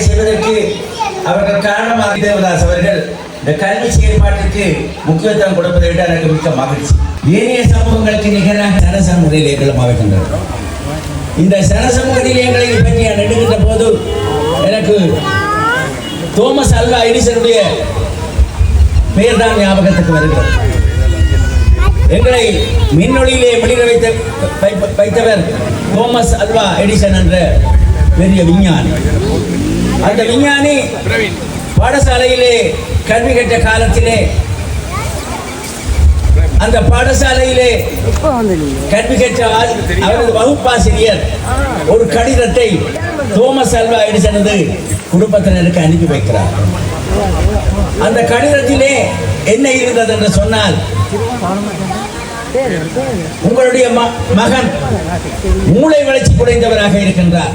செய்வதற்கு அவர்கள் காரணமாக தேவதாஸ் அவர்கள் இந்த கல்வி செயல்பாட்டுக்கு முக்கியத்துவம் கொடுப்பதை விட எனக்கு மிக்க மகிழ்ச்சி. ஏனைய சமூகங்களுக்கு நிகராக சனசமூக நிலையங்களும் அமைக்கின்றன. இந்த சனசமூக நிலையங்களை பற்றி நான் எடுக்கின்ற போது எனக்கு தோமஸ் அல்வா எடிசனுடைய பெயர் தான் ஞாபகத்துக்கு வருகிறது. எங்களை மின்னொளியிலே வெளியிட வைத்தவர் தோமஸ் அல்வா எடிசன் என்ற பெரிய விஞ்ஞானி. அந்த விஞ்ஞானி பாடசாலையிலே கல்வி கற்ற காலத்திலே அந்த பாடசாலையிலே கல்வி கற்ற அவரது வகுப்பாசிரியர் ஒரு கடிதத்தை தோமஸ் அல்வா எடிசனது குடும்பத்தினருக்கு அனுப்பி வைக்கிறார். அந்த கடிதத்திலே என்ன இருந்தது என்று சொன்னால், உங்களுடைய மகன் மூளை வளர்ச்சி குறைந்தவராக இருக்கின்றார்.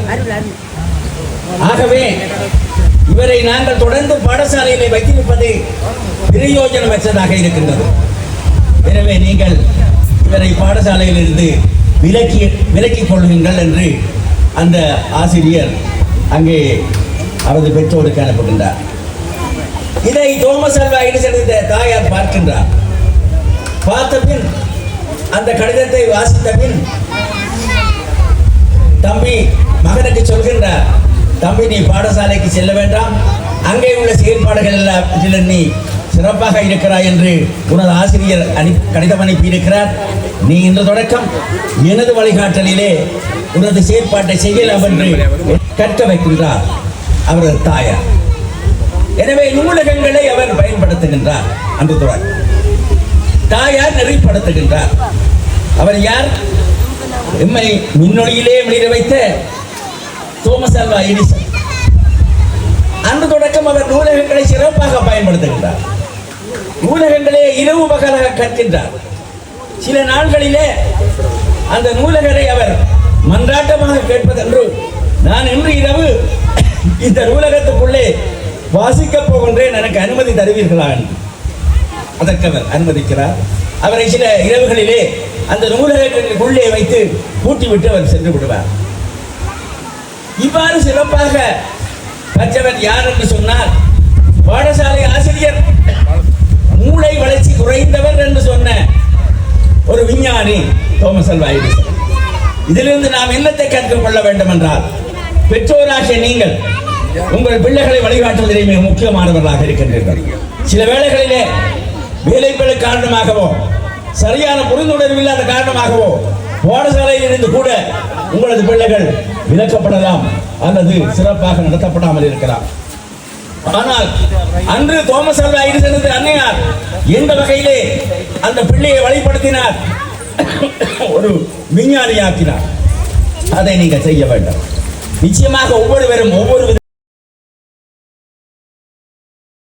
ஆகவே இவரை நாங்கள் தொடர்ந்து பாடசாலையிலே வைத்திருப்பது பிரயோஜனமற்றதாக இருக்கின்றது. எனவே நீங்கள் இவரை பாடசாலையில் இருந்து விலக்கிக் கொள்ளுங்கள் என்று அந்த ஆசிரியர் அங்கே அவரது பெற்றோருக்கு அனுப்புகின்றார். இதை தோமஸ் அல்வா எடிசன் தாயார் பார்க்கின்றார். பார்த்த பின் அந்த கடிதத்தை வாசித்த பின் தம்பி மகனுக்கு சொல்கின்றார், தம்பி நீ பாடசாலைக்கு செல்ல வேண்டாம், அங்கே உள்ள செயல்பாடுகள் எல்லாம் நீ சிறப்பாக இருக்கிறாய் என்று உனது ஆசிரியர் கடிதம் அனுப்பி இருக்கிறார். நீ இன்று தொடக்கம் எனது வழிகாட்டலிலே உனது செயற்பாட்டை செய்யலாம் என்று கற்க வைக்கின்றார் அவரது தாயார். எனவே நூலகங்களை அவர் பயன்படுத்துகின்றார். அந்த தொடர் தாயார் நெறிப்படுத்துகின்றார். அவர் யார்? எம்மை மின்னொளியிலே வெளியிட வைத்த தோமஸ் அல்வா எடிசன். அன்று தொடக்கம் அவர் நூலகங்களை சிறப்பாக பயன்படுத்துகின்றார். நூலகங்களே இரவு பகலாக கற்கின்றார். சில நாள்களிலே அந்த நூலகரை அவர் மன்றாட்டமாக கேட்பதென்று, நான் இன்று இரவு இந்த நூலகத்துக்குள்ளே வாசிக்கப் போகின்றேன், எனக்கு அனுமதி தருவீர்களா? அதற்கு அவர் அனுமதிக்கிறார். அவரை சில இரவுகளிலே அந்த நூலகங்களுக்குள்ளே வைத்து பூட்டிவிட்டு அவர் சென்று விடுவார். இவ்வாறு சிறப்பாக கற்றவர் யார் என்று சொன்னார், பாடசாலை ஆசிரியர் மூளை வளர்ச்சி குறைந்தவர் என்று சொன்ன ஒரு விஞ்ஞானி தோமஸ் அல்வா எடிசன். இதிலிருந்து நாம் என்னத்தை கற்றுக்கொள்ள வேண்டும் என்றால், பெற்றோராகிய நீங்கள் உங்கள் பிள்ளைகளை வழிகாட்டுவதிலே மிக முக்கியமானவர்களாக இருக்கின்றீர்கள். சில வேளைகளிலே வேலைப்பளு காரணமாகவோ சரியான புரிந்துணர்வு இல்லாத காரணமாகவோ பாடசாலையில் இருந்து கூட உங்களது பிள்ளைகள் விலக்கப்படலாம் அல்லது சிறப்பாக நடத்தப்படாமல் இருக்கலாம். ஆனால் அன்று தோமஸ் அல்வா எடிசனது அன்னையார் எந்த வகையிலே அந்த பிள்ளையை வழிபடுத்தினார், ஒரு விஞ்ஞானியாக்கினார். அதை நீங்கள் செய்ய வேண்டும். நிச்சயமாக ஒவ்வொருவரும் ஒவ்வொரு